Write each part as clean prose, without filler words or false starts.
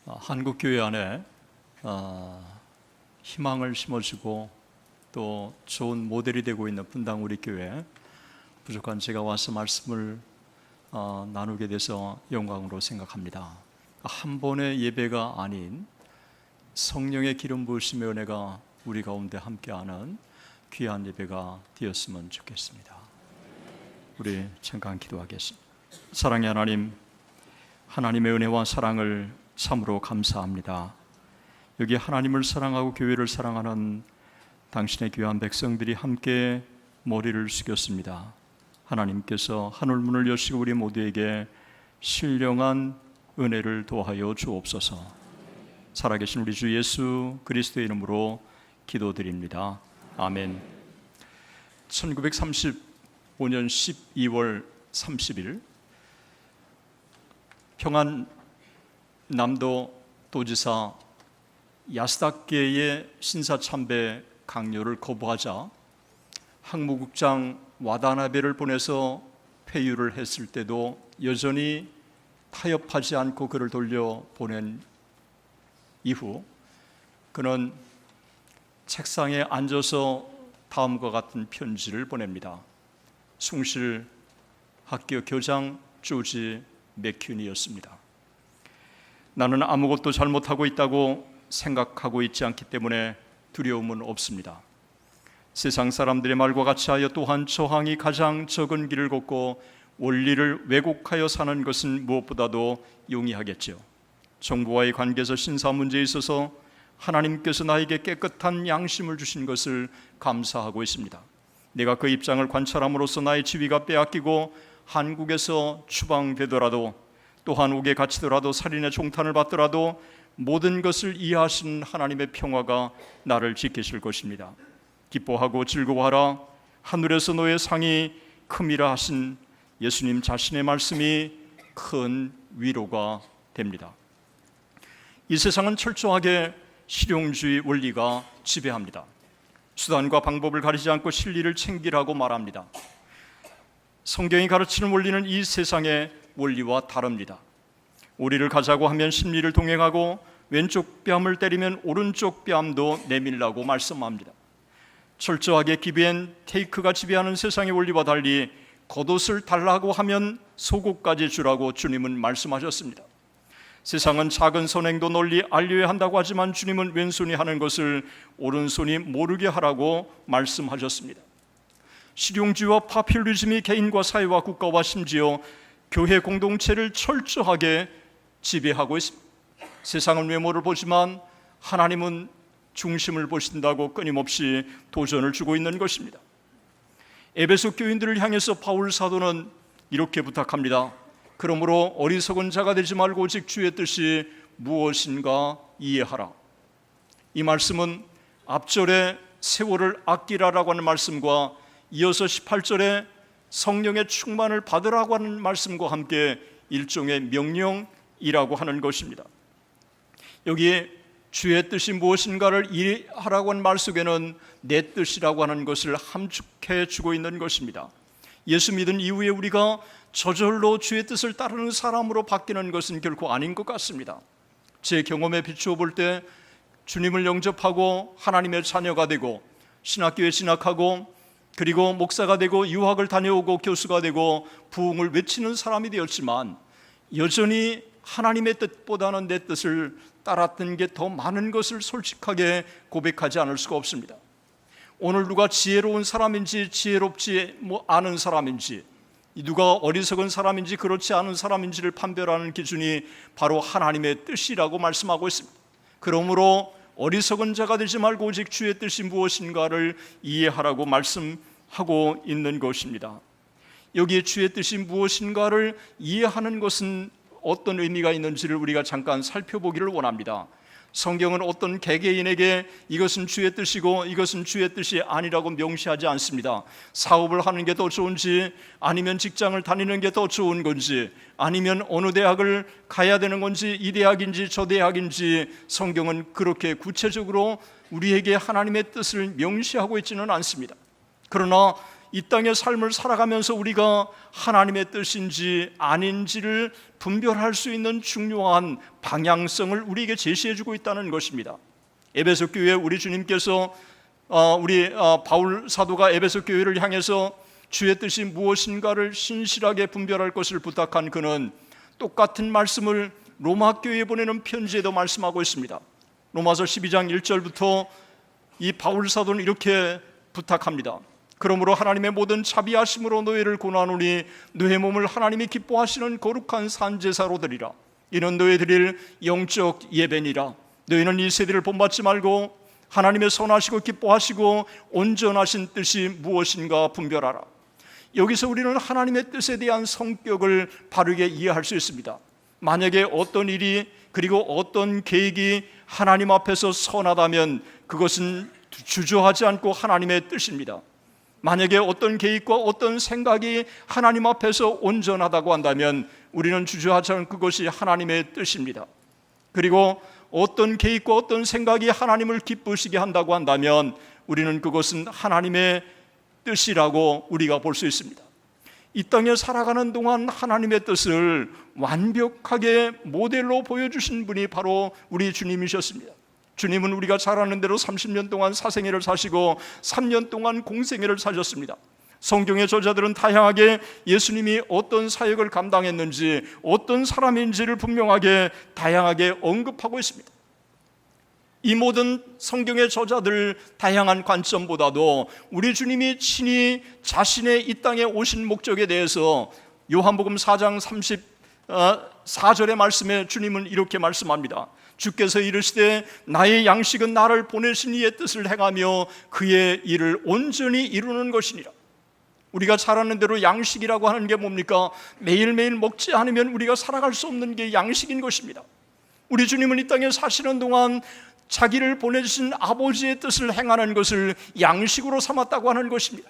한국 교회 안에 희망을 심어주고 또 좋은 모델이 되고 있는 분당 우리 교회, 부족한 제가 와서 말씀을 나누게 돼서 영광으로 생각합니다. 한 번의 예배가 아닌 성령의 기름 부으심의 은혜가 우리 가운데 함께하는 귀한 예배가 되었으면 좋겠습니다. 우리 잠깐 기도하겠습니다. 사랑의 하나님, 하나님의 은혜와 사랑을 참으로 감사합니다. 여기 하나님을 사랑하고 교회를 사랑하는 당신의 귀한 백성들이 함께 머리를 숙였습니다. 하나님께서 하늘문을 여시고 우리 모두에게 신령한 은혜를 도하여 주옵소서. 살아계신 우리 주 예수 그리스도의 이름으로 기도드립니다. 아멘. 1935년 12월 30일 평안남도 도지사 야스다케의 신사참배 강요를 거부하자 항무국장 와다나베를 보내서 회유를 했을 때도 여전히 타협하지 않고 그를 돌려보낸 이후 그는 책상에 앉아서 다음과 같은 편지를 보냅니다. 숭실 학교 교장 조지 맥큐니였습니다. 나는 아무것도 잘못하고 있다고 생각하고 있지 않기 때문에 두려움은 없습니다. 세상 사람들의 말과 같이 하여 또한 저항이 가장 적은 길을 걷고 원리를 왜곡하여 사는 것은 무엇보다도 용이하겠죠. 정부와의 관계에서 신사 문제에 있어서 하나님께서 나에게 깨끗한 양심을 주신 것을 감사하고 있습니다. 내가 그 입장을 관찰함으로써 나의 지위가 빼앗기고 한국에서 추방되더라도 또한 옥에 갇히더라도 살인의 종탄을 받더라도 모든 것을 이해하시는 하나님의 평화가 나를 지키실 것입니다. 기뻐하고 즐거워하라. 하늘에서 너의 상이 큼이라 하신 예수님 자신의 말씀이 큰 위로가 됩니다. 이 세상은 철저하게 실용주의 원리가 지배합니다. 수단과 방법을 가리지 않고 진리를 챙기라고 말합니다. 성경이 가르치는 원리는 이 세상의 원리와 다릅니다. 오리를 가자고 하면 심리를 동행하고 왼쪽 뺨을 때리면 오른쪽 뺨도 내밀라고 말씀합니다. 철저하게 기브앤테이크가 지배하는 세상의 원리와 달리 겉옷을 달라고 하면 속옷까지 주라고 주님은 말씀하셨습니다. 세상은 작은 선행도 널리 알려야 한다고 하지만 주님은 왼손이 하는 것을 오른손이 모르게 하라고 말씀하셨습니다. 실용주의와 파퓰리즘이 개인과 사회와 국가와 심지어 교회 공동체를 철저하게 지배하고 있습니다. 세상은 외모를 보지만 하나님은 중심을 보신다고 끊임없이 도전을 주고 있는 것입니다. 에베소 교인들을 향해서 바울 사도는 이렇게 부탁합니다. 그러므로 어리석은 자가 되지 말고 오직 주의 뜻이 무엇인가 이해하라. 이 말씀은 앞절에 세월을 아끼라라고 하는 말씀과 이어서 18절에 성령의 충만을 받으라고 하는 말씀과 함께 일종의 명령이라고 하는 것입니다. 여기에 주의 뜻이 무엇인가를 이해하라고 하는 말 속에는 내 뜻이라고 하는 것을 함축해 주고 있는 것입니다. 예수 믿은 이후에 우리가 저절로 주의 뜻을 따르는 사람으로 바뀌는 것은 결코 아닌 것 같습니다. 제 경험에 비추어 볼 때 주님을 영접하고 하나님의 자녀가 되고 신학교에 진학하고 그리고 목사가 되고 유학을 다녀오고 교수가 되고 부흥을 외치는 사람이 되었지만 여전히 하나님의 뜻보다는 내 뜻을 따랐던 게 더 많은 것을 솔직하게 고백하지 않을 수가 없습니다. 오늘 누가 지혜로운 사람인지 지혜롭지 않은 사람인지 누가 어리석은 사람인지 그렇지 않은 사람인지를 판별하는 기준이 바로 하나님의 뜻이라고 말씀하고 있습니다. 그러므로 어리석은 자가 되지 말고 오직 주의 뜻이 무엇인가를 이해하라고 말씀하고 있는 것입니다. 여기에 주의 뜻이 무엇인가를 이해하는 것은 어떤 의미가 있는지를 우리가 잠깐 살펴보기를 원합니다. 성경은 어떤 개개인에게 이것은 주의 뜻이고 이것은 주의 뜻이 아니라고 명시하지 않습니다. 사업을 하는 게 더 좋은지 아니면 직장을 다니는 게 더 좋은 건지 아니면 어느 대학을 가야 되는 건지 이 대학인지 저 대학인지 성경은 그렇게 구체적으로 우리에게 하나님의 뜻을 명시하고 있지는 않습니다. 그러나 이 땅의 삶을 살아가면서 우리가 하나님의 뜻인지 아닌지를 분별할 수 있는 중요한 방향성을 우리에게 제시해 주고 있다는 것입니다. 에베소 교회 우리 주님께서 바울 사도가 에베소 교회를 향해서 주의 뜻이 무엇인가를 신실하게 분별할 것을 부탁한 그는 똑같은 말씀을 로마 교회에 보내는 편지에도 말씀하고 있습니다. 로마서 12장 1절부터 이 바울 사도는 이렇게 부탁합니다. 그러므로 하나님의 모든 자비하심으로 너희를 고난하노니 너희 몸을 하나님이 기뻐하시는 거룩한 산제사로 드리라. 이는 너희 드릴 영적 예배니라. 너희는 이 세대를 본받지 말고 하나님의 선하시고 기뻐하시고 온전하신 뜻이 무엇인가 분별하라. 여기서 우리는 하나님의 뜻에 대한 성격을 바르게 이해할 수 있습니다. 만약에 어떤 일이 그리고 어떤 계획이 하나님 앞에서 선하다면 그것은 주저하지 않고 하나님의 뜻입니다. 만약에 어떤 계획과 어떤 생각이 하나님 앞에서 온전하다고 한다면 우리는 주저하지 않고 그것이 하나님의 뜻입니다. 그리고 어떤 계획과 어떤 생각이 하나님을 기쁘시게 한다고 한다면 우리는 그것은 하나님의 뜻이라고 우리가 볼 수 있습니다. 이 땅에 살아가는 동안 하나님의 뜻을 완벽하게 모델로 보여주신 분이 바로 우리 주님이셨습니다. 주님은 우리가 잘 아는 대로 30년 동안 사생애를 사시고 3년 동안 공생애를 사셨습니다. 성경의 저자들은 다양하게 예수님이 어떤 사역을 감당했는지 어떤 사람인지를 분명하게 다양하게 언급하고 있습니다. 이 모든 성경의 저자들 다양한 관점보다도 우리 주님이 친히 자신의 이 땅에 오신 목적에 대해서 요한복음 4장 34절의 말씀에 주님은 이렇게 말씀합니다. 주께서 이르시되 나의 양식은 나를 보내신 이의 뜻을 행하며 그의 일을 온전히 이루는 것이니라. 우리가 잘 아는 대로 양식이라고 하는 게 뭡니까? 매일매일 먹지 않으면 우리가 살아갈 수 없는 게 양식인 것입니다. 우리 주님은 이 땅에 사시는 동안 자기를 보내주신 아버지의 뜻을 행하는 것을 양식으로 삼았다고 하는 것입니다.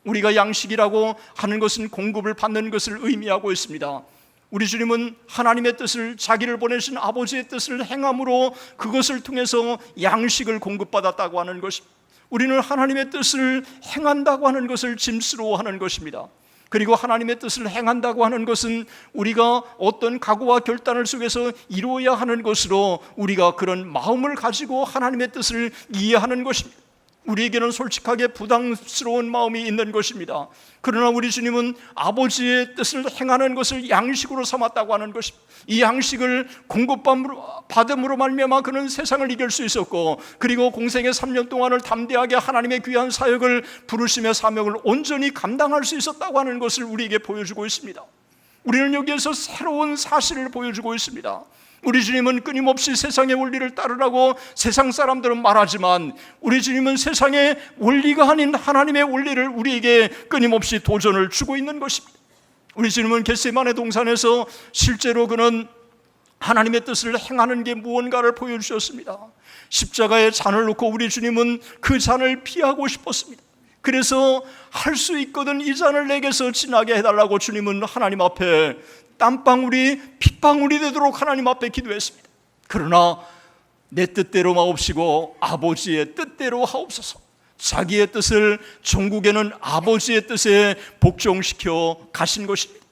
우리가 양식이라고 하는 것은 공급을 받는 것을 의미하고 있습니다. 우리 주님은 하나님의 뜻을, 자기를 보내신 아버지의 뜻을 행함으로 그것을 통해서 양식을 공급받았다고 하는 것입니다. 우리는 하나님의 뜻을 행한다고 하는 것을 짐스러워하는 것입니다. 그리고 하나님의 뜻을 행한다고 하는 것은 우리가 어떤 각오와 결단을 속에서 이루어야 하는 것으로 우리가 그런 마음을 가지고 하나님의 뜻을 이해하는 것입니다. 우리에게는 솔직하게 부담스러운 마음이 있는 것입니다. 그러나 우리 주님은 아버지의 뜻을 행하는 것을 양식으로 삼았다고 하는 것입니다. 이 양식을 공급받음으로 말미암아 그는 세상을 이길 수 있었고, 그리고 공생의 3년 동안을 담대하게 하나님의 귀한 사역을, 부르심의 사명을 온전히 감당할 수 있었다고 하는 것을 우리에게 보여주고 있습니다. 우리는 여기에서 새로운 사실을 보여주고 있습니다. 우리 주님은 끊임없이 세상의 원리를 따르라고 세상 사람들은 말하지만 우리 주님은 세상의 원리가 아닌 하나님의 원리를 우리에게 끊임없이 도전을 주고 있는 것입니다. 우리 주님은 겟세마네 동산에서 실제로 그는 하나님의 뜻을 행하는 게 무언가를 보여주셨습니다. 십자가에 잔을 놓고 우리 주님은 그 잔을 피하고 싶었습니다. 그래서 할 수 있거든 이 잔을 내게서 지나게 해달라고 주님은 하나님 앞에 땀방울이 핏방울이 되도록 하나님 앞에 기도했습니다. 그러나 내 뜻대로 마옵시고 아버지의 뜻대로 하옵소서. 자기의 뜻을 전국에는 아버지의 뜻에 복종시켜 가신 것입니다.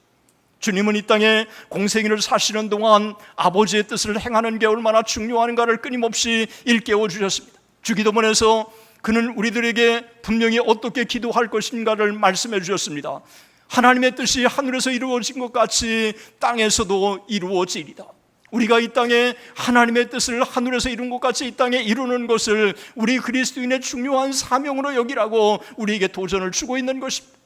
주님은 이 땅에 공생애를 사시는 동안 아버지의 뜻을 행하는 게 얼마나 중요한가를 끊임없이 일깨워 주셨습니다. 주기도문에서 그는 우리들에게 분명히 어떻게 기도할 것인가를 말씀해 주셨습니다. 하나님의 뜻이 하늘에서 이루어진 것 같이 땅에서도 이루어지리다. 우리가 이 땅에 하나님의 뜻을 하늘에서 이룬 것 같이 이 땅에 이루는 것을 우리 그리스도인의 중요한 사명으로 여기라고 우리에게 도전을 주고 있는 것입니다.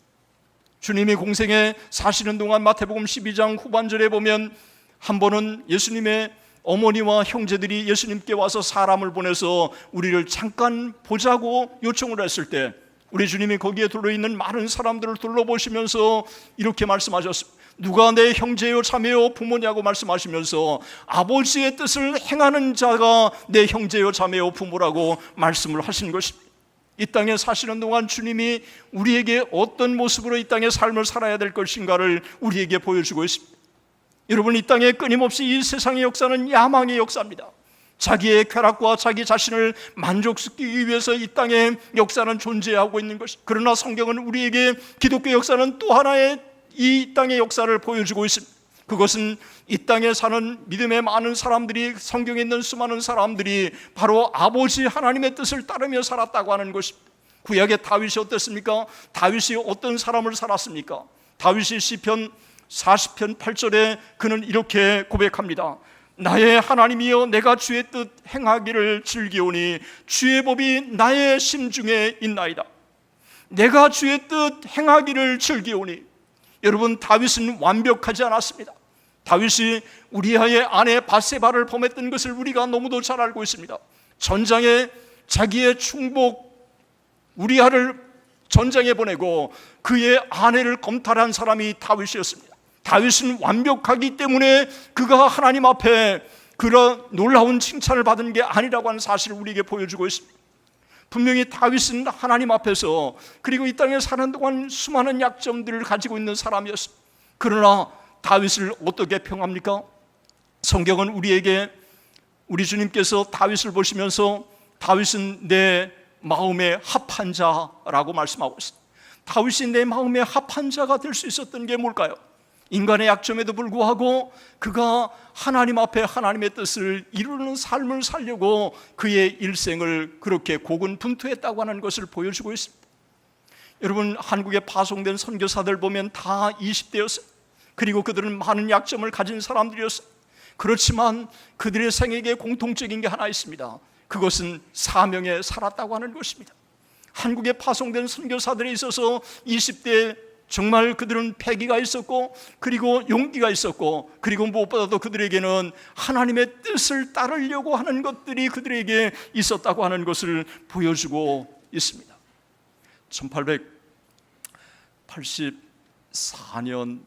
주님이 공생에 사시는 동안 마태복음 12장 후반절에 보면 한 번은 예수님의 어머니와 형제들이 예수님께 와서 사람을 보내서 우리를 잠깐 보자고 요청을 했을 때 우리 주님이 거기에 둘러있는 많은 사람들을 둘러보시면서 이렇게 말씀하셨습니다. 누가 내 형제요 자매요 부모냐고 말씀하시면서 아버지의 뜻을 행하는 자가 내 형제요 자매요 부모라고 말씀을 하신 것입니다. 이 땅에 사시는 동안 주님이 우리에게 어떤 모습으로 이 땅의 삶을 살아야 될 것인가를 우리에게 보여주고 있습니다. 여러분, 이 땅에 끊임없이 이 세상의 역사는 야망의 역사입니다. 자기의 쾌락과 자기 자신을 만족시키기 위해서 이 땅에 역사는 존재하고 있는 것이, 그러나 성경은 우리에게 기독교 역사는 또 하나의 이 땅의 역사를 보여주고 있습니다. 그것은 이 땅에 사는 믿음의 많은 사람들이, 성경에 있는 수많은 사람들이 바로 아버지 하나님의 뜻을 따르며 살았다고 하는 것입니다. 구약의 다윗이 어땠습니까? 다윗이 어떤 사람을 살았습니까? 다윗이 시편 40편 8절에 그는 이렇게 고백합니다. 나의 하나님이여, 내가 주의 뜻 행하기를 즐기오니 주의 법이 나의 심중에 있나이다. 내가 주의 뜻 행하기를 즐기오니. 여러분, 다윗은 완벽하지 않았습니다. 다윗이 우리아의 아내 밧세바를 범했던 것을 우리가 너무도 잘 알고 있습니다. 전장에 자기의 충복 우리아를 전장에 보내고 그의 아내를 검탈한 사람이 다윗이었습니다. 다윗은 완벽하기 때문에 그가 하나님 앞에 그런 놀라운 칭찬을 받은 게 아니라고 하는 사실을 우리에게 보여주고 있습니다. 분명히 다윗은 하나님 앞에서, 그리고 이 땅에 사는 동안 수많은 약점들을 가지고 있는 사람이었습니다. 그러나 다윗을 어떻게 평합니까? 성경은 우리에게, 우리 주님께서 다윗을 보시면서 다윗은 내 마음에 합한 자라고 말씀하고 있습니다. 다윗이 내 마음에 합한 자가 될 수 있었던 게 뭘까요? 인간의 약점에도 불구하고 그가 하나님 앞에 하나님의 뜻을 이루는 삶을 살려고 그의 일생을 그렇게 고군분투했다고 하는 것을 보여주고 있습니다. 여러분, 한국에 파송된 선교사들 보면 다 20대였어요. 그리고 그들은 많은 약점을 가진 사람들이었어요. 그렇지만 그들의 생애에 공통적인 게 하나 있습니다. 그것은 사명에 살았다고 하는 것입니다. 한국에 파송된 선교사들에 있어서 20대 정말 그들은 패기가 있었고, 그리고 용기가 있었고, 그리고 무엇보다도 그들에게는 하나님의 뜻을 따르려고 하는 것들이 그들에게 있었다고 하는 것을 보여주고 있습니다. 1884년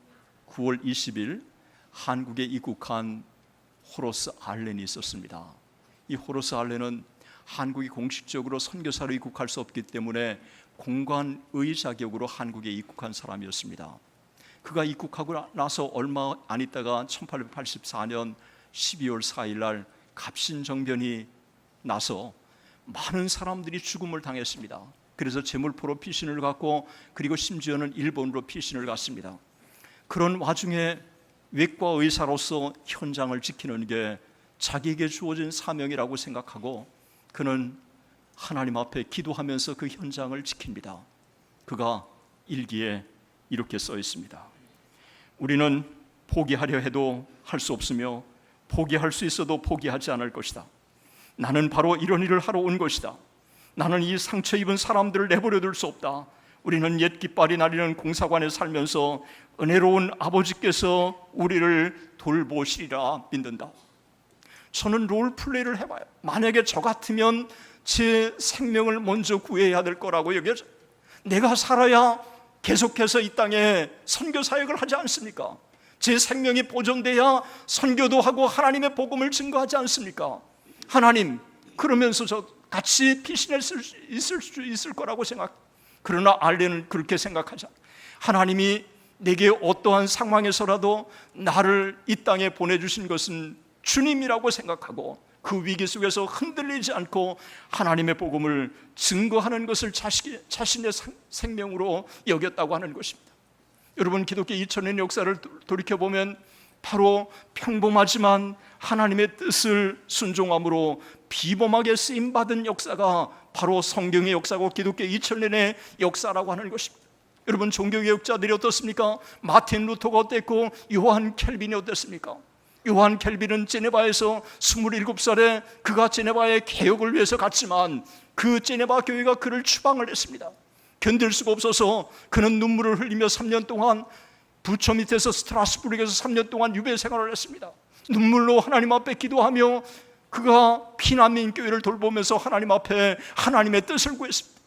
9월 20일 한국에 입국한 호로스 알렌이 있었습니다. 이 호로스 알렌은 한국이 공식적으로 선교사로 입국할 수 없기 때문에 공관의 자격으로 한국에 입국한 사람이었습니다. 그가 입국하고 나서 얼마 안 있다가 1884년 12월 4일 날 갑신정변이 나서 많은 사람들이 죽음을 당했습니다. 그래서 제물포로 피신을 갔고, 그리고 심지어는 일본으로 피신을 갔습니다. 그런 와중에 외과 의사로서 현장을 지키는 게 자기에게 주어진 사명이라고 생각하고 그는 하나님 앞에 기도하면서 그 현장을 지킵니다. 그가 일기에 이렇게 써 있습니다. 우리는 포기하려 해도 할 수 없으며 포기할 수 있어도 포기하지 않을 것이다. 나는 바로 이런 일을 하러 온 것이다. 나는 이 상처 입은 사람들을 내버려 둘 수 없다. 우리는 옛 깃발이 날리는 공사관에 살면서 은혜로운 아버지께서 우리를 돌보시리라 믿는다. 저는 롤플레이를 해봐요. 만약에 저 같으면 제 생명을 먼저 구해야 될 거라고 여겨져요. 내가 살아야 계속해서 이 땅에 선교 사역을 하지 않습니까? 제 생명이 보존돼야 선교도 하고 하나님의 복음을 증거하지 않습니까? 하나님, 그러면서 저 같이 피신할 수 있을 거라고 생각. 그러나 알렌은 그렇게 생각하지 않아요. 하나님이 내게 어떠한 상황에서라도 나를 이 땅에 보내주신 것은 주님이라고 생각하고 그 위기 속에서 흔들리지 않고 하나님의 복음을 증거하는 것을 자신의 생명으로 여겼다고 하는 것입니다. 여러분, 기독교 2000년 역사를 돌이켜보면 바로 평범하지만 하나님의 뜻을 순종함으로 비범하게 쓰임받은 역사가 바로 성경의 역사고 기독교 2000년의 역사라고 하는 것입니다. 여러분, 종교개혁자들이 어떻습니까? 마틴 루터가 어땠고 요한 켈빈이 어땠습니까? 요한 켈빈은 제네바에서 27살에 그가 제네바의 개혁을 위해서 갔지만 그 제네바 교회가 그를 추방을 했습니다. 견딜 수가 없어서 그는 눈물을 흘리며 3년 동안 부처 밑에서 스트라스부르크에서 3년 동안 유배 생활을 했습니다. 눈물로 하나님 앞에 기도하며 그가 피난민 교회를 돌보면서 하나님 앞에 하나님의 뜻을 구했습니다.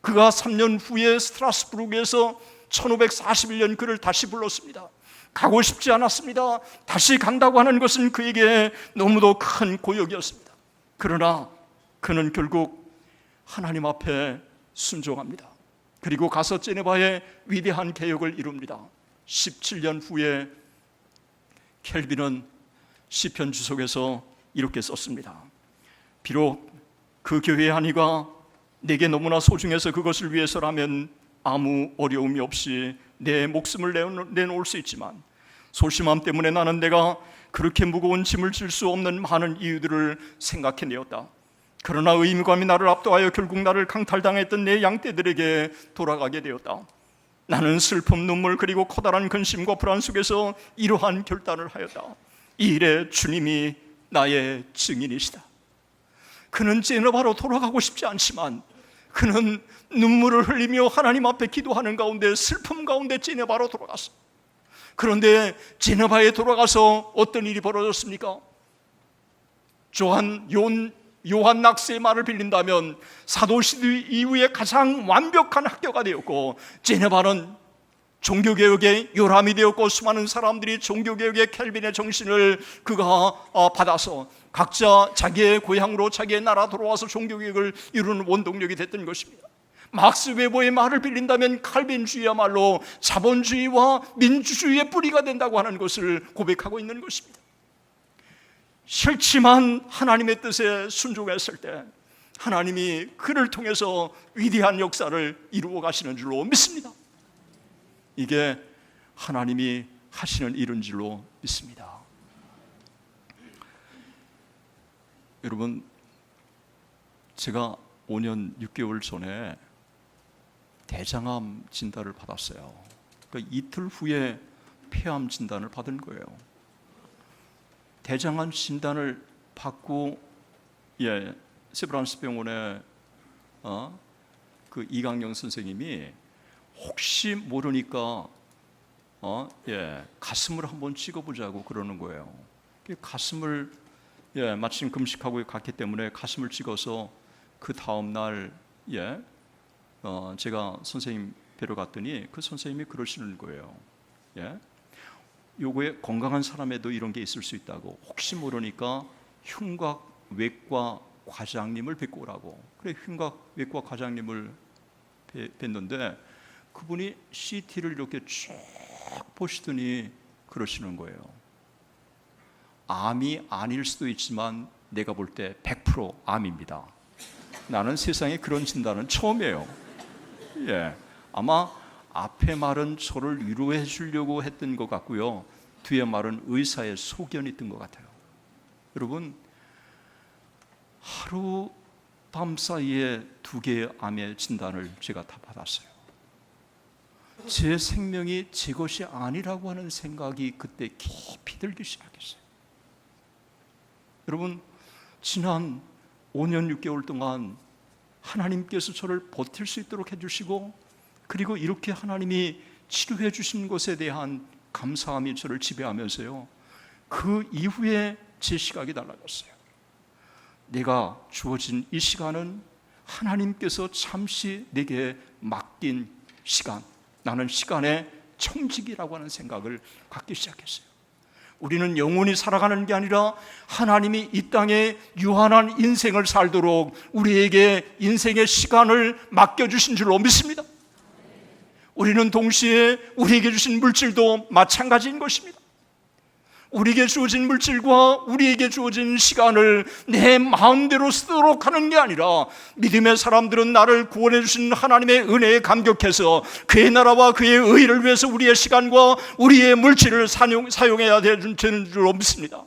그가 3년 후에 스트라스부르크에서 1541년 그를 다시 불렀습니다. 가고 싶지 않았습니다. 다시 간다고 하는 것은 그에게 너무도 큰 고역이었습니다. 그러나 그는 결국 하나님 앞에 순종합니다. 그리고 가서 제네바의 위대한 개혁을 이룹니다. 17년 후에 켈빈은 시편 주석에서 이렇게 썼습니다. 비록 그 교회의 한의가 내게 너무나 소중해서 그것을 위해서라면 아무 어려움이 없이 내 목숨을 내놓을 수 있지만, 소심함 때문에 나는 내가 그렇게 무거운 짐을 질 수 없는 많은 이유들을 생각해내었다. 그러나 의무감이 나를 압도하여 결국 나를 강탈당했던 내 양떼들에게 돌아가게 되었다. 나는 슬픔, 눈물, 그리고 커다란 근심과 불안 속에서 이러한 결단을 하였다. 이 일에 주님이 나의 증인이시다. 그는 제너바로 돌아가고 싶지 않지만 그는 눈물을 흘리며 하나님 앞에 기도하는 가운데, 슬픔 가운데 제너바로 돌아갔어. 그런데 제너바에 돌아가서 어떤 일이 벌어졌습니까? 요한 낙스의 말을 빌린다면 사도시대 이후에 가장 완벽한 학교가 되었고, 제너바는 종교개혁의 요람이 되었고, 수많은 사람들이 종교개혁의 켈빈의 정신을 그가 받아서 각자 자기의 고향으로, 자기의 나라 돌아와서 종교개혁을 이루는 원동력이 됐던 것입니다. 막스 웨버의 말을 빌린다면 칼빈주의야말로 자본주의와 민주주의의 뿌리가 된다고 하는 것을 고백하고 있는 것입니다. 싫지만 하나님의 뜻에 순종했을 때 하나님이 그를 통해서 위대한 역사를 이루어 가시는 줄로 믿습니다. 이게 하나님이 하시는 일인 줄로 믿습니다. 여러분, 제가 5년 6개월 전에 대장암 진단을 받았어요. 그러니까 이틀 후에 폐암 진단을 받은 거예요. 대장암 진단을 받고 세브란스 병원에 그 이강영 선생님이 혹시 모르니까 가슴을 한번 찍어보자고 그러는 거예요. 가슴을 마침 금식하고 갔기 때문에 가슴을 찍어서 그 다음 날 제가 선생님 뵈러 갔더니 그 선생님이 그러시는 거예요. 요거에 건강한 사람에도 이런 게 있을 수 있다고, 혹시 모르니까 흉곽외과 과장님을 뵙고 오라고. 그래, 흉곽외과 과장님을 뵀는데 그분이 CT를 이렇게 쭉 보시더니 그러시는 거예요. 암이 아닐 수도 있지만 내가 볼 때 100% 암입니다. 나는 세상에 그런 진단은 처음이에요. 아마 앞에 말은 저를 위로해 주려고 했던 것 같고요, 뒤에 말은 의사의 소견이 있던 것 같아요. 여러분, 하루 밤 사이에 2개의 암의 진단을 제가 다 받았어요. 제 생명이 제 것이 아니라고 하는 생각이 그때 깊이 들기 시작했어요. 여러분, 지난 5년 6개월 동안 하나님께서 저를 버틸 수 있도록 해주시고, 그리고 이렇게 하나님이 치료해 주신 것에 대한 감사함이 저를 지배하면서요, 그 이후에 제 시각이 달라졌어요. 내가 주어진 이 시간은 하나님께서 잠시 내게 맡긴 시간, 나는 시간의 청직이라고 하는 생각을 갖기 시작했어요. 우리는 영원히 살아가는 게 아니라 하나님이 이 땅에 유한한 인생을 살도록 우리에게 인생의 시간을 맡겨주신 줄로 믿습니다. 우리는 동시에 우리에게 주신 물질도 마찬가지인 것입니다. 우리에게 주어진 물질과 우리에게 주어진 시간을 내 마음대로 쓰도록 하는 게 아니라, 믿음의 사람들은 나를 구원해 주신 하나님의 은혜에 감격해서 그의 나라와 그의 의를 위해서 우리의 시간과 우리의 물질을 사용해야 되는 줄로 믿습니다.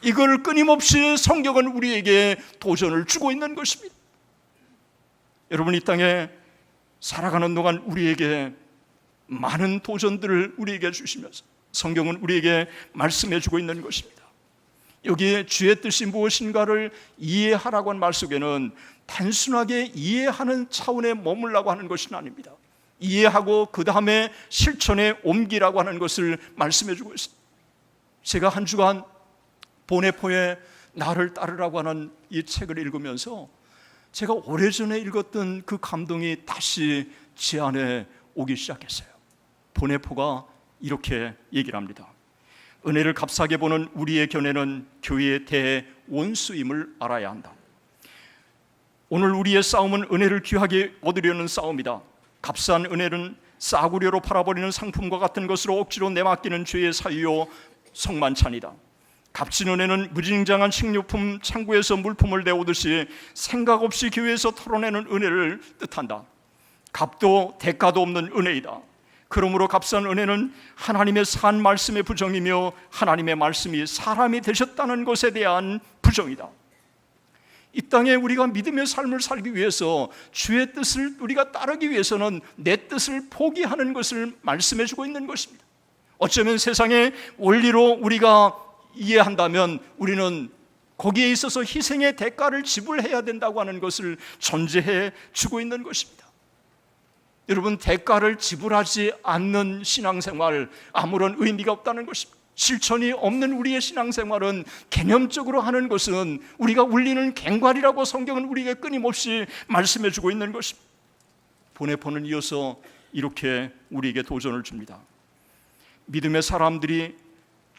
이걸 끊임없이 성경은 우리에게 도전을 주고 있는 것입니다. 여러분, 이 땅에 살아가는 동안 우리에게 많은 도전들을 우리에게 주시면서 성경은 우리에게 말씀해 주고 있는 것입니다. 여기에 주의 뜻이 무엇인가를 이해하라고 한 말 속에는 단순하게 이해하는 차원에 머물라고 하는 것은 아닙니다. 이해하고 그 다음에 실천에 옮기라고 하는 것을 말씀해 주고 있습니다. 제가 한 주간 보네포의 나를 따르라고 하는 이 책을 읽으면서 제가 오래전에 읽었던 그 감동이 다시 제 안에 오기 시작했어요. 보네포가 이렇게 얘기를 합니다. 은혜를 값싸게 보는 우리의 견해는 교회의 대원수임을 알아야 한다. 오늘 우리의 싸움은 은혜를 귀하게 얻으려는 싸움이다. 값싼 은혜는 싸구려로 팔아버리는 상품과 같은 것으로 억지로 내맡기는 죄의 사유요 성만찬이다. 값진 은혜는 무진장한 식료품 창고에서 물품을 내오듯이 생각 없이 교회에서 털어내는 은혜를 뜻한다. 값도 대가도 없는 은혜이다. 그러므로 값싼 은혜는 하나님의 산 말씀의 부정이며 하나님의 말씀이 사람이 되셨다는 것에 대한 부정이다. 이 땅에 우리가 믿음의 삶을 살기 위해서 주의 뜻을 우리가 따르기 위해서는 내 뜻을 포기하는 것을 말씀해 주고 있는 것입니다. 어쩌면 세상의 원리로 우리가 이해한다면 우리는 거기에 있어서 희생의 대가를 지불해야 된다고 하는 것을 전제해 주고 있는 것입니다. 여러분, 대가를 지불하지 않는 신앙생활, 아무런 의미가 없다는 것입니다. 실천이 없는 우리의 신앙생활은 개념적으로 하는 것은 우리가 울리는 갱괄이라고 성경은 우리에게 끊임없이 말씀해 주고 있는 것입니다. 보네포는 이어서 이렇게 우리에게 도전을 줍니다. 믿음의 사람들이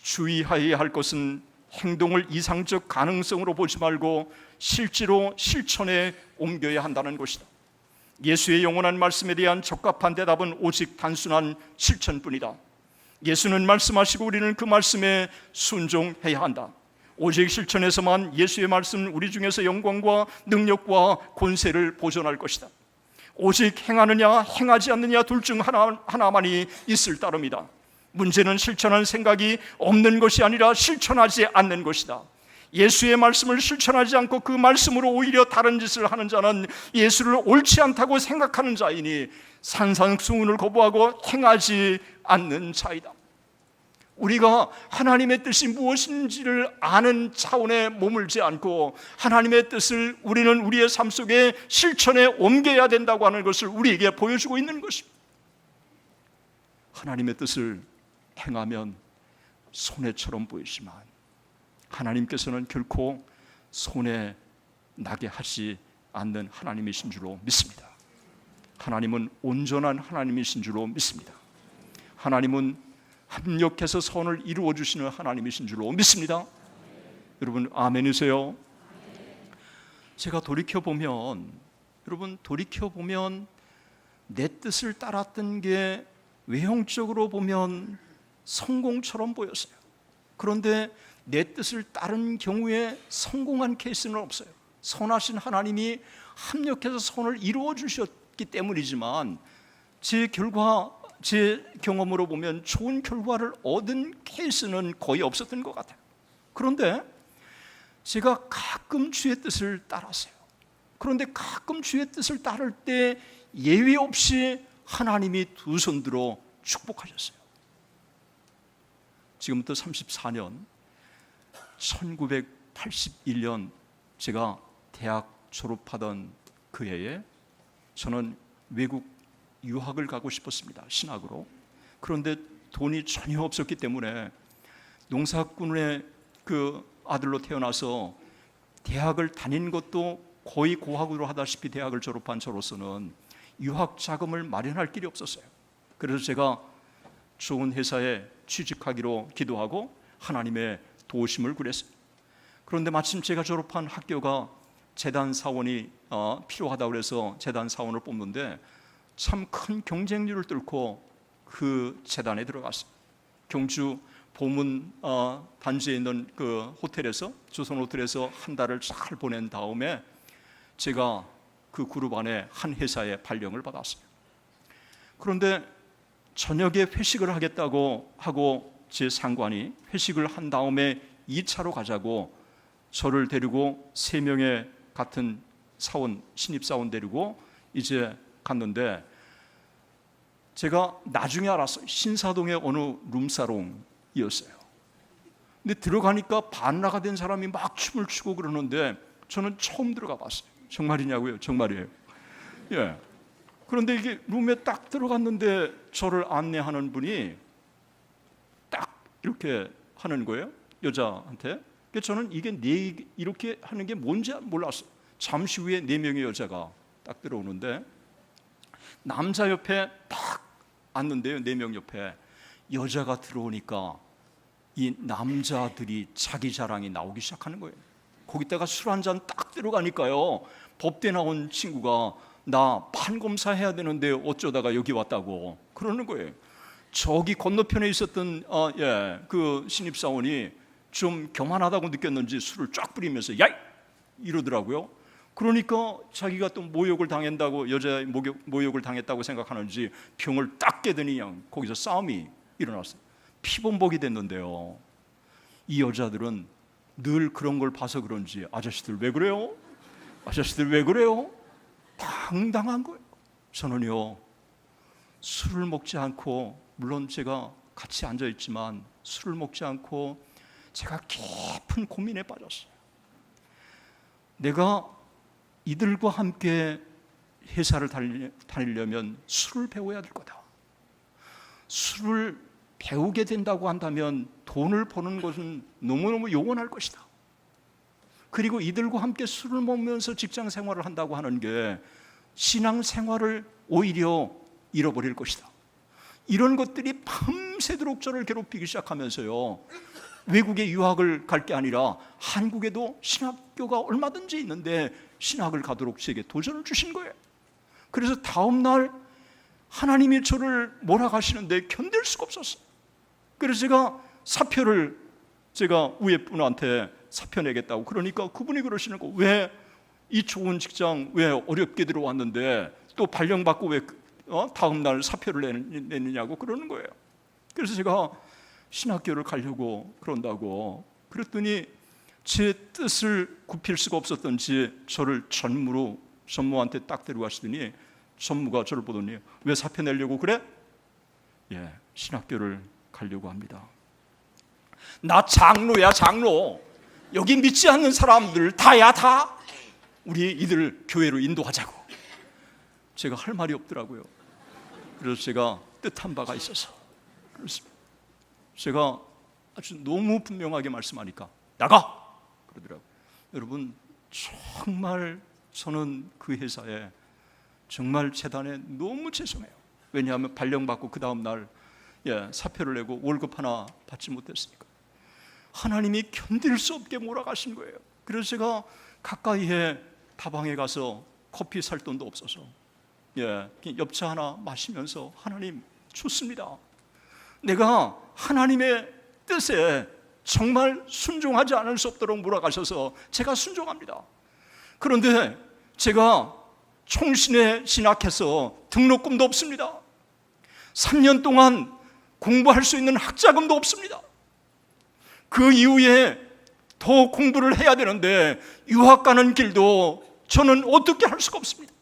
주의해야 할 것은 행동을 이상적 가능성으로 보지 말고 실제로 실천에 옮겨야 한다는 것이다. 예수의 영원한 말씀에 대한 적합한 대답은 오직 단순한 실천뿐이다. 예수는 말씀하시고 우리는 그 말씀에 순종해야 한다. 오직 실천에서만 예수의 말씀은 우리 중에서 영광과 능력과 권세를 보존할 것이다. 오직 행하느냐 행하지 않느냐 둘 중 하나만이 있을 따름이다. 문제는 실천할 생각이 없는 것이 아니라 실천하지 않는 것이다. 예수의 말씀을 실천하지 않고 그 말씀으로 오히려 다른 짓을 하는 자는 예수를 옳지 않다고 생각하는 자이니 산상수훈을 거부하고 행하지 않는 자이다. 우리가 하나님의 뜻이 무엇인지를 아는 차원에 머물지 않고 하나님의 뜻을 우리는 우리의 삶 속에 실천에 옮겨야 된다고 하는 것을 우리에게 보여주고 있는 것입니다. 하나님의 뜻을 행하면 손해처럼 보이지만 하나님께서는 결코 손해 나게 하지 않는 하나님이신 줄로 믿습니다. 하나님은 온전한 하나님이신 줄로 믿습니다. 하나님은 합력해서 선을 이루어 주시는 하나님이신 줄로 믿습니다. 여러분 아멘이세요? 제가 돌이켜보면 내 뜻을 따랐던 게 외형적으로 보면 성공처럼 보였어요. 그런데 내 뜻을 따른 경우에 성공한 케이스는 없어요. 선하신 하나님이 합력해서 선을 이루어 주셨기 때문이지만 제 경험으로 보면 좋은 결과를 얻은 케이스는 거의 없었던 것 같아요. 그런데 제가 가끔 주의 뜻을 따랐어요. 그런데 가끔 주의 뜻을 따를 때 예외 없이 하나님이 두 손 들어 축복하셨어요. 지금부터 34년 1981년 제가 대학 졸업하던 그 해에 저는 외국 유학을 가고 싶었습니다. 신학으로. 그런데 돈이 전혀 없었기 때문에 농사꾼의 그 아들로 태어나서 대학을 다닌 것도 거의 고학으로 하다시피 대학을 졸업한 저로서는 유학 자금을 마련할 길이 없었어요. 그래서 제가 좋은 회사에 취직하기로 기도하고 하나님의 도우심을 구했어요. 그런데 마침 제가 졸업한 학교가 재단 사원이 필요하다고 해서 재단 사원을 뽑는데 참 큰 경쟁률을 뚫고 그 재단에 들어갔어요. 경주 보문 단지에 있는 그 호텔에서, 조선 호텔에서 한 달을 잘 보낸 다음에 제가 그 그룹 안에 한 회사에 발령을 받았어요. 그런데 저녁에 회식을 하겠다고 하고 제 상관이 회식을 한 다음에 2차로 가자고 저를 데리고 3명의 같은 사원, 신입사원 데리고 이제 갔는데 제가 나중에 알았어요. 신사동의 어느 룸사롱이었어요. 근데 들어가니까 반나가 된 사람이 막 춤을 추고 그러는데 저는 처음 들어가 봤어요. 정말이냐고요? 정말이에요. 예. 그런데 이게 룸에 딱 들어갔는데 저를 안내하는 분이 딱 이렇게 하는 거예요. 여자한테. 그래서 저는 이게 이렇게 하는 게 뭔지 몰랐어요. 잠시 후에 4명의 여자가 딱 들어오는데 남자 옆에 딱 앉는데요. 4명 옆에 여자가 들어오니까 이 남자들이 자기 자랑이 나오기 시작하는 거예요. 거기다가 술 한 잔 딱 들어가니까요. 법대 나온 친구가 나 판검사 해야 되는데 어쩌다가 여기 왔다고 그러는 거예요. 저기 건너편에 있었던 그 신입사원이 좀 교만하다고 느꼈는지 술을 쫙 뿌리면서 야! 이러더라고요. 그러니까 자기가 또 모욕을 당한다고, 여자의 모욕을 당했다고 생각하는지 병을 딱 깨더니 그냥 거기서 싸움이 일어났어요. 피범벅이 됐는데요. 이 여자들은 늘 그런 걸 봐서 그런지 아저씨들 왜 그래요? 아저씨들 왜 그래요? 당당한 거예요. 저는요, 술을 먹지 않고, 물론 제가 같이 앉아있지만 술을 먹지 않고 제가 깊은 고민에 빠졌어요. 내가 이들과 함께 회사를 다니려면 술을 배워야 될 거다. 술을 배우게 된다고 한다면 돈을 버는 것은 너무너무 요원할 것이다. 그리고 이들과 함께 술을 먹으면서 직장 생활을 한다고 하는 게 신앙 생활을 오히려 잃어버릴 것이다. 이런 것들이 밤새도록 저를 괴롭히기 시작하면서요, 외국에 유학을 갈 게 아니라 한국에도 신학교가 얼마든지 있는데 신학을 가도록 제게 도전을 주신 거예요. 그래서 다음 날 하나님이 저를 몰아가시는데 견딜 수가 없었어요. 그래서 제가 사표를 제가 위에 분한테 사표 내겠다고, 그러니까 그분이 그러시는 거, 왜 이 좋은 직장 왜 어렵게 들어왔는데 또 발령받고 왜 다음 날 사표를 내느냐고 그러는 거예요. 그래서 제가 신학교를 가려고 그런다고 그랬더니 제 뜻을 굽힐 수가 없었던지 저를 전무한테 딱 데려가시더니 전무가 저를 보더니 왜 사표 내려고 그래? 예, 신학교를 가려고 합니다. 나 장로야, 장로. 여기 믿지 않는 사람들 다야, 다. 우리 이들 교회로 인도하자고. 제가 할 말이 없더라고요. 그래서 제가 뜻한 바가 있어서 그렇습니다. 제가 아주 너무 분명하게 말씀하니까 나가! 그러더라고요. 여러분, 정말 저는 그 회사에, 정말 재단에 너무 죄송해요. 왜냐하면 발령받고 그 다음 날 사표를 내고 월급 하나 받지 못했으니까. 하나님이 견딜 수 없게 몰아가신 거예요. 그래서 제가 가까이에 다방에 가서 커피 살 돈도 없어서 엽차 하나 마시면서, 하나님 좋습니다. 내가 하나님의 뜻에 정말 순종하지 않을 수 없도록 몰아가셔서 제가 순종합니다. 그런데 제가 총신에 진학해서 등록금도 없습니다. 3년 동안 공부할 수 있는 학자금도 없습니다. 그 이후에 더 공부를 해야 되는데 유학 가는 길도 저는 어떻게 할 수가 없습니다.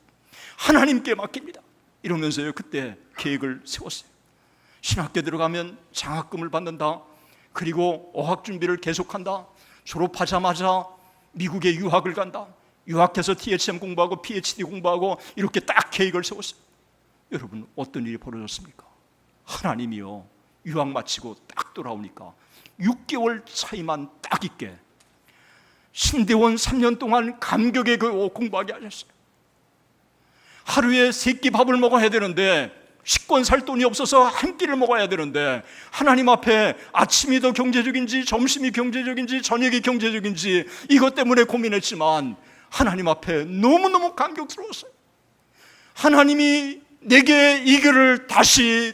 하나님께 맡깁니다. 이러면서요, 그때 계획을 세웠어요. 신학교 들어가면 장학금을 받는다. 그리고 어학 준비를 계속한다. 졸업하자마자 미국에 유학을 간다. 유학해서 THM 공부하고 PhD 공부하고, 이렇게 딱 계획을 세웠어요. 여러분, 어떤 일이 벌어졌습니까? 하나님이요, 유학 마치고 딱 돌아오니까 6개월 차이만 딱 있게 신대원 3년 동안 감격의 그 공부하게 하셨어요. 하루에 3끼 밥을 먹어야 되는데 식권 살 돈이 없어서 한 끼를 먹어야 되는데, 하나님 앞에 아침이 더 경제적인지 점심이 경제적인지 저녁이 경제적인지 이것 때문에 고민했지만 하나님 앞에 너무너무 감격스러웠어요. 하나님이 내게 이 길을 다시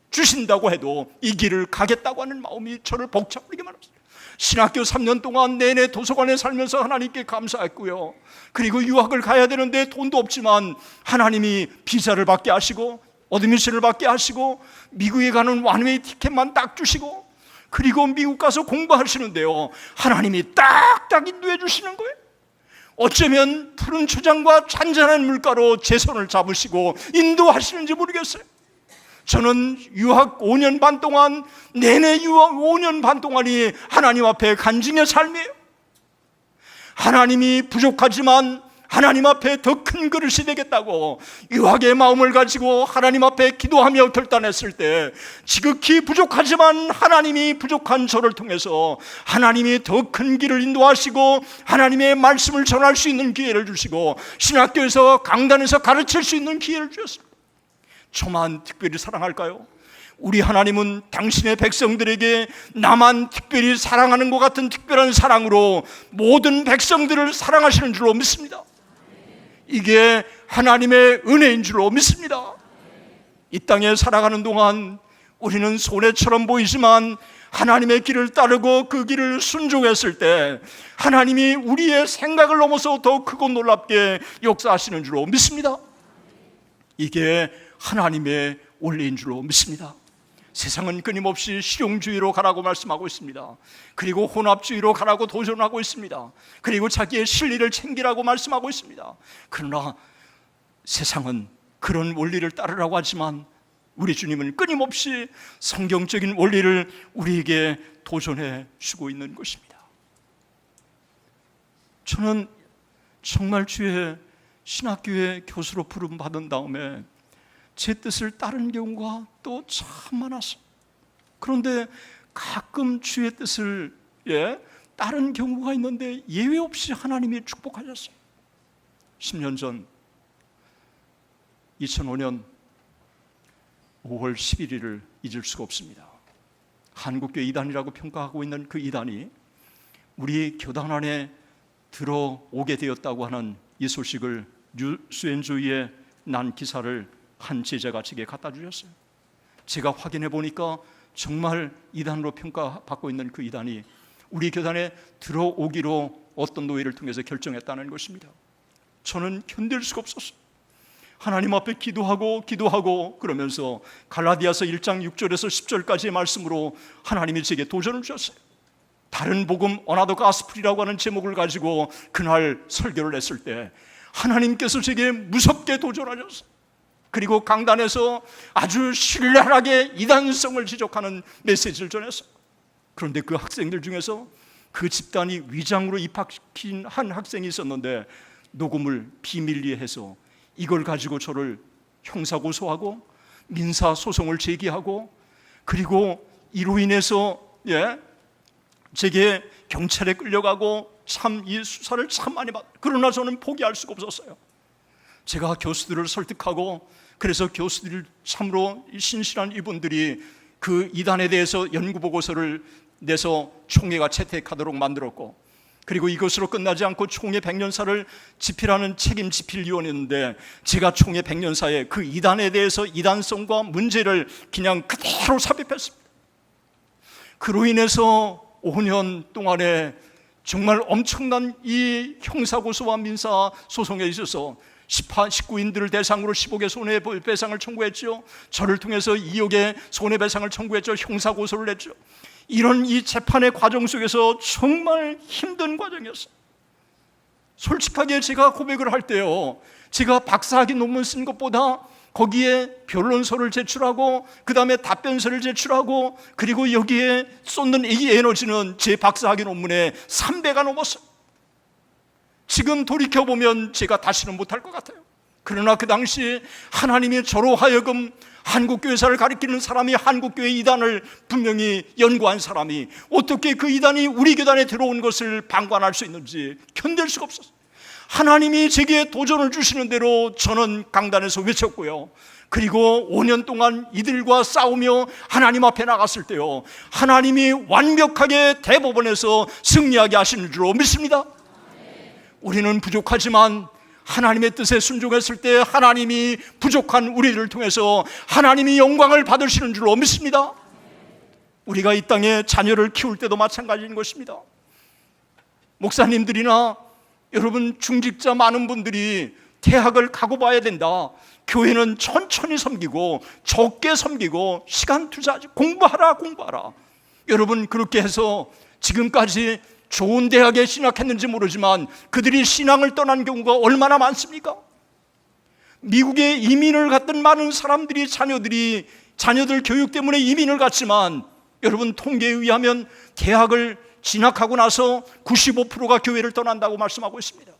주신다고 해도 이 길을 가겠다고 하는 마음이 저를 벅차오르게 만들었어요. 신학교 3년 동안 내내 도서관에 살면서 하나님께 감사했고요. 그리고 유학을 가야 되는데 돈도 없지만 하나님이 비자를 받게 하시고 어드미션을 받게 하시고 미국에 가는 원웨이 티켓만 딱 주시고, 그리고 미국 가서 공부하시는데요, 하나님이 딱딱 인도해 주시는 거예요. 어쩌면 푸른 초장과 잔잔한 물가로 제 손을 잡으시고 인도하시는지 모르겠어요. 저는 유학 5년 반 동안, 내내 유학 5년 반 동안이 하나님 앞에 간증의 삶이에요. 하나님이 부족하지만 하나님 앞에 더 큰 그릇이 되겠다고 유학의 마음을 가지고 하나님 앞에 기도하며 결단했을 때, 지극히 부족하지만 하나님이 부족한 저를 통해서 하나님이 더 큰 길을 인도하시고 하나님의 말씀을 전할 수 있는 기회를 주시고 신학교에서 강단에서 가르칠 수 있는 기회를 주셨습니다. 저만 특별히 사랑할까요? 우리 하나님은 당신의 백성들에게 나만 특별히 사랑하는 것 같은 특별한 사랑으로 모든 백성들을 사랑하시는 줄로 믿습니다. 이게 하나님의 은혜인 줄로 믿습니다. 이 땅에 살아가는 동안 우리는 손해처럼 보이지만 하나님의 길을 따르고 그 길을 순종했을 때 하나님이 우리의 생각을 넘어서 더 크고 놀랍게 역사하시는 줄로 믿습니다. 이게 하나님의 원리인 줄로 믿습니다. 세상은 끊임없이 실용주의로 가라고 말씀하고 있습니다. 그리고 혼합주의로 가라고 도전하고 있습니다. 그리고 자기의 실리를 챙기라고 말씀하고 있습니다. 그러나 세상은 그런 원리를 따르라고 하지만 우리 주님은 끊임없이 성경적인 원리를 우리에게 도전해 주고 있는 것입니다. 저는 정말 주의 신학교의 교수로 부름 받은 다음에 제 뜻을 따른 경우가 또 참 많았어요. 그런데 가끔 주의 뜻을 따른 경우가 있는데 예외 없이 하나님이 축복하셨어요. 10년 전 2005년 5월 11일을 잊을 수가 없습니다. 한국교회 이단이라고 평가하고 있는 그 이단이 우리 교단 안에 들어오게 되었다고 하는 이 소식을 뉴스앤조이에 난 기사를 한 제자가 제게 갖다 주셨어요. 제가 확인해 보니까 정말 이단으로 평가받고 있는 그 이단이 우리 교단에 들어오기로 어떤 노예를 통해서 결정했다는 것입니다. 저는 견딜 수가 없었어요. 하나님 앞에 기도하고 그러면서 갈라디아서 1장 6절에서 10절까지의 말씀으로 하나님이 제게 도전을 주셨어요. 다른 복음 어나더 가스플이라고 하는 제목을 가지고 그날 설교를 했을 때 하나님께서 제게 무섭게 도전하셨어요. 그리고 강단에서 아주 신랄하게 이단성을 지적하는 메시지를 전했어요. 그런데 그 학생들 중에서 그 집단이 위장으로 입학시킨 한 학생이 있었는데 녹음을 비밀리에 해서 이걸 가지고 저를 형사고소하고 민사소송을 제기하고 그리고 이로 인해서 제게 경찰에 끌려가고 참 이 수사를 참 많이 그러나 저는 포기할 수가 없었어요. 제가 교수들을 설득하고 그래서 교수들 참으로 신실한 이분들이 그 이단에 대해서 연구보고서를 내서 총회가 채택하도록 만들었고 그리고 이것으로 끝나지 않고 총회 100년사를 집필하는 책임 집필위원회였는데 제가 총회 100년사에 그 이단에 대해서 이단성과 문제를 그냥 그대로 삽입했습니다. 그로 인해서 5년 동안에 정말 엄청난 이 형사고소와 민사소송에 있어서 19인들을 대상으로 10억의 손해배상을 청구했죠. 저를 통해서 2억의 손해배상을 청구했죠. 형사고소를 냈죠. 이런 이 재판의 과정 속에서 정말 힘든 과정이었어요. 솔직하게 제가 고백을 할 때요, 제가 박사학위 논문 쓴 것보다 거기에 변론서를 제출하고 그 다음에 답변서를 제출하고 그리고 여기에 쏟는 이 에너지는 제 박사학위 논문의 3배가 넘었어요. 지금 돌이켜보면 제가 다시는 못할 것 같아요. 그러나 그 당시 하나님이 저로 하여금 한국교회사를 가리키는 사람이 한국교회 이단을 분명히 연구한 사람이 어떻게 그 이단이 우리 교단에 들어온 것을 방관할 수 있는지 견딜 수가 없었어요. 하나님이 제게 도전을 주시는 대로 저는 강단에서 외쳤고요. 그리고 5년 동안 이들과 싸우며 하나님 앞에 나갔을 때요, 하나님이 완벽하게 대법원에서 승리하게 하시는 줄로 믿습니다. 우리는 부족하지만 하나님의 뜻에 순종했을 때 하나님이 부족한 우리를 통해서 하나님이 영광을 받으시는 줄로 믿습니다. 우리가 이 땅에 자녀를 키울 때도 마찬가지인 것입니다. 목사님들이나 여러분 중직자 많은 분들이 대학을 가고 봐야 된다. 교회는 천천히 섬기고 적게 섬기고 시간 투자하지, 공부하라. 여러분 그렇게 해서 지금까지 좋은 대학에 진학했는지 모르지만 그들이 신앙을 떠난 경우가 얼마나 많습니까? 미국에 이민을 갔던 많은 사람들이 자녀들 교육 때문에 이민을 갔지만 여러분 통계에 의하면 대학을 진학하고 나서 95%가 교회를 떠난다고 말씀하고 있습니다.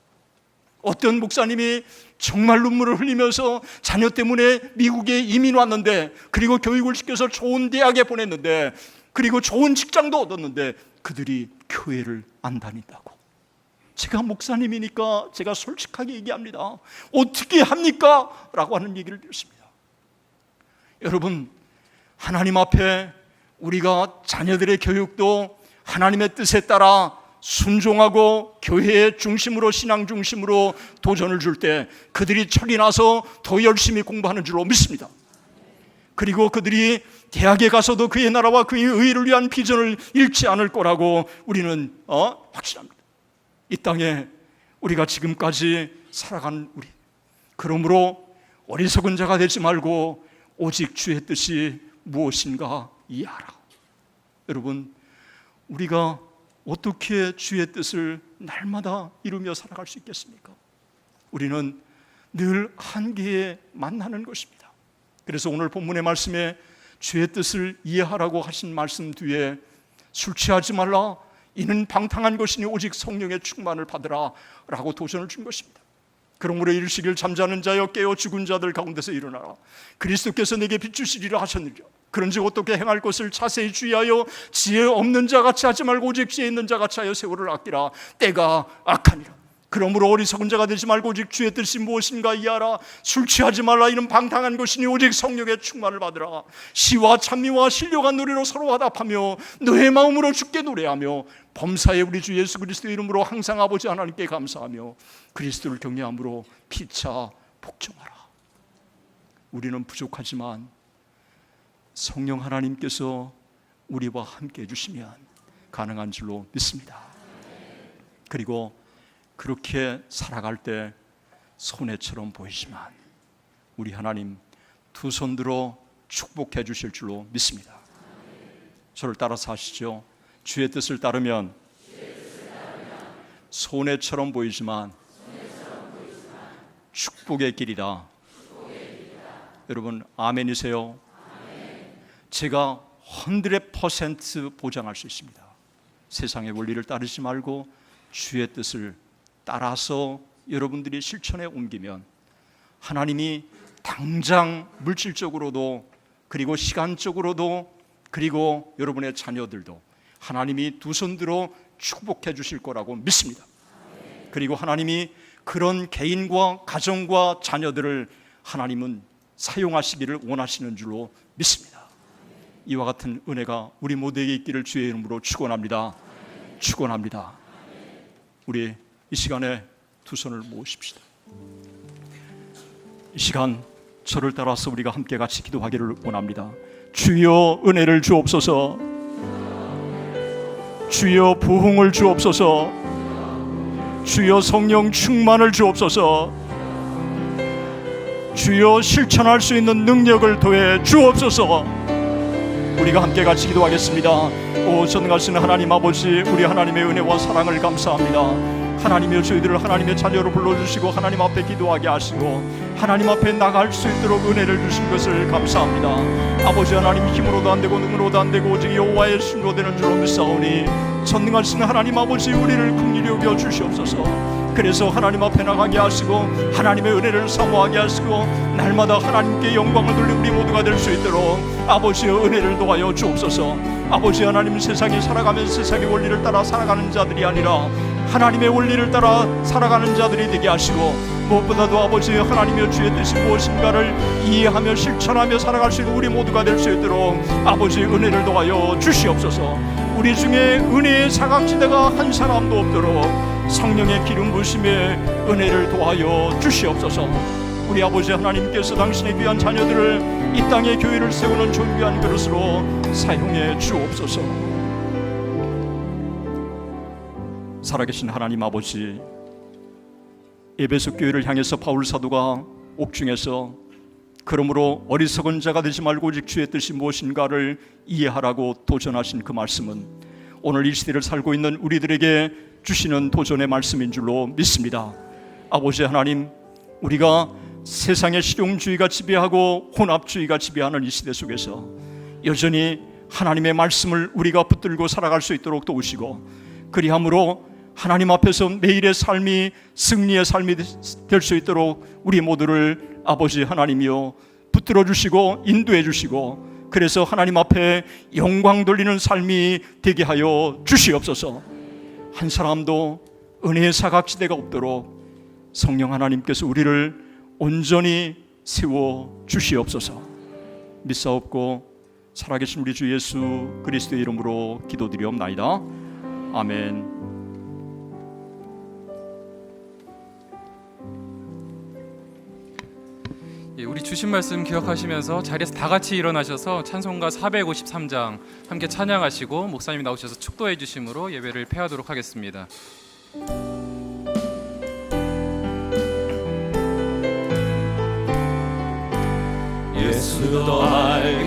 어떤 목사님이 정말 눈물을 흘리면서 자녀 때문에 미국에 이민 왔는데 그리고 교육을 시켜서 좋은 대학에 보냈는데 그리고 좋은 직장도 얻었는데 그들이 교회를 안 다닌다고. 제가 목사님이니까 제가 솔직하게 얘기합니다. 어떻게 합니까? 라고 하는 얘기를 드렸습니다. 여러분, 하나님 앞에 우리가 자녀들의 교육도 하나님의 뜻에 따라 순종하고 교회의 중심으로, 신앙 중심으로 도전을 줄 때 그들이 철이 나서 더 열심히 공부하는 줄로 믿습니다. 그리고 그들이 대학에 가서도 그의 나라와 그의 의를 위한 비전을 잃지 않을 거라고 우리는 확신합니다. 이 땅에 우리가 지금까지 살아간 우리, 그러므로 어리석은 자가 되지 말고 오직 주의 뜻이 무엇인가 이해하라. 여러분, 우리가 어떻게 주의 뜻을 날마다 이루며 살아갈 수 있겠습니까? 우리는 늘 한계에 만나는 것입니다. 그래서 오늘 본문의 말씀에 주의 뜻을 이해하라고 하신 말씀 뒤에 술 취하지 말라, 이는 방탕한 것이니 오직 성령의 충만을 받으라 라고 도전을 준 것입니다. 그러므로 이르시길 잠자는 자여 깨어 죽은 자들 가운데서 일어나라, 그리스도께서 내게 비추시리라 하셨느니라. 그런즉 어떻게 행할 것을 자세히 주의하여 지혜 없는 자같이 하지 말고 오직 지혜 있는 자같이 하여 세월을 아끼라. 때가 악하니라. 그러므로 어리석은 자가 되지 말고 오직 주의 뜻이 무엇인가 이해하라. 술 취하지 말라, 이는 방탕한 것이니 오직 성령의 충만을 받으라. 시와 찬미와 신령한 노래로 서로 화답하며 너의 마음으로 주께 노래하며 범사에 우리 주 예수 그리스도의 이름으로 항상 아버지 하나님께 감사하며 그리스도를 경외함으로 피차 복종하라. 우리는 부족하지만 성령 하나님께서 우리와 함께 해주시면 가능한 줄로 믿습니다. 그리고 그렇게 살아갈 때 손해처럼 보이지만 우리 하나님 두 손 들어 축복해 주실 줄로 믿습니다. 저를 따라서 하시죠. 주의 뜻을 따르면 손해처럼 보이지만 축복의 길이다. 여러분 아멘이세요? 제가 100% 보장할 수 있습니다. 세상의 원리를 따르지 말고 주의 뜻을 따라서 여러분들이 실천에 옮기면 하나님이 당장 물질적으로도 그리고 시간적으로도 그리고 여러분의 자녀들도 하나님이 두 손 들어 축복해 주실 거라고 믿습니다. 그리고 하나님이 그런 개인과 가정과 자녀들을 하나님은 사용하시기를 원하시는 줄로 믿습니다. 이와 같은 은혜가 우리 모두에게 있기를 주의 이름으로 축원합니다. 축원합니다. 우리 이 시간에 두 손을 모으십시다. 이 시간 저를 따라서 우리가 함께 같이 기도하기를 원합니다. 주여 은혜를 주옵소서. 주여 부흥을 주옵소서. 주여 성령 충만을 주옵소서. 주여 실천할 수 있는 능력을 더해 주옵소서. 우리가 함께 같이 기도하겠습니다. 오 전능하신 하나님 아버지, 우리 하나님의 은혜와 사랑을 감사합니다. 하나님이여 저희들을 하나님의 자녀로 불러주시고 하나님 앞에 기도하게 하시고 하나님 앞에 나갈 수 있도록 은혜를 주신 것을 감사합니다. 아버지 하나님, 힘으로도 안 되고 능으로도 안 되고 오직 여호와의 신으로 되는 줄로 믿사오니 전능하신 하나님 아버지, 우리를 긍휼히 여겨 주시옵소서. 그래서 하나님 앞에 나가게 하시고 하나님의 은혜를 사모하게 하시고 날마다 하나님께 영광을 돌리는 우리 모두가 될 수 있도록 아버지의 은혜를 도와여 주옵소서. 아버지 하나님, 세상에 살아가면서 세상의 원리를 따라 살아가는 자들이 아니라 하나님의 원리를 따라 살아가는 자들이 되게 하시고 무엇보다도 아버지 하나님의 주의 뜻이 무엇인가를 이해하며 실천하며 살아갈 수 있는 우리 모두가 될 수 있도록 아버지 은혜를 도와여 주시옵소서. 우리 중에 은혜의 사각지대가 한 사람도 없도록 성령의 기름 부으심에 은혜를 도와여 주시옵소서. 우리 아버지 하나님께서 당신의 귀한 자녀들을 이 땅에 교회를 세우는 존귀한 그릇으로 사용해 주옵소서. 살아계신 하나님 아버지, 에베소 교회를 향해서 바울 사도가 옥중에서 그러므로 어리석은 자가 되지 말고 오직 주의 뜻이 무엇인가를 이해하라고 도전하신 그 말씀은 오늘 이 시대를 살고 있는 우리들에게 주시는 도전의 말씀인 줄로 믿습니다. 아버지 하나님, 우리가 세상의 실용주의가 지배하고 혼합주의가 지배하는 이 시대 속에서 여전히 하나님의 말씀을 우리가 붙들고 살아갈 수 있도록 도우시고 그리함으로 하나님 앞에서 매일의 삶이 승리의 삶이 될 수 있도록 우리 모두를 아버지 하나님이여 붙들어 주시고 인도해 주시고 그래서 하나님 앞에 영광 돌리는 삶이 되게 하여 주시옵소서. 한 사람도 은혜의 사각지대가 없도록 성령 하나님께서 우리를 온전히 세워 주시옵소서. 믿사옵고 살아계신 우리 주 예수 그리스도의 이름으로 기도드리옵나이다. 아멘. 우리 주신 말씀 기억하시면서 자리에서 다 같이 일어나셔서 찬송가 453장 함께 찬양하시고 목사님 나오셔서 축도해 주심으로 예배를 폐하도록 하겠습니다. 예수도 알게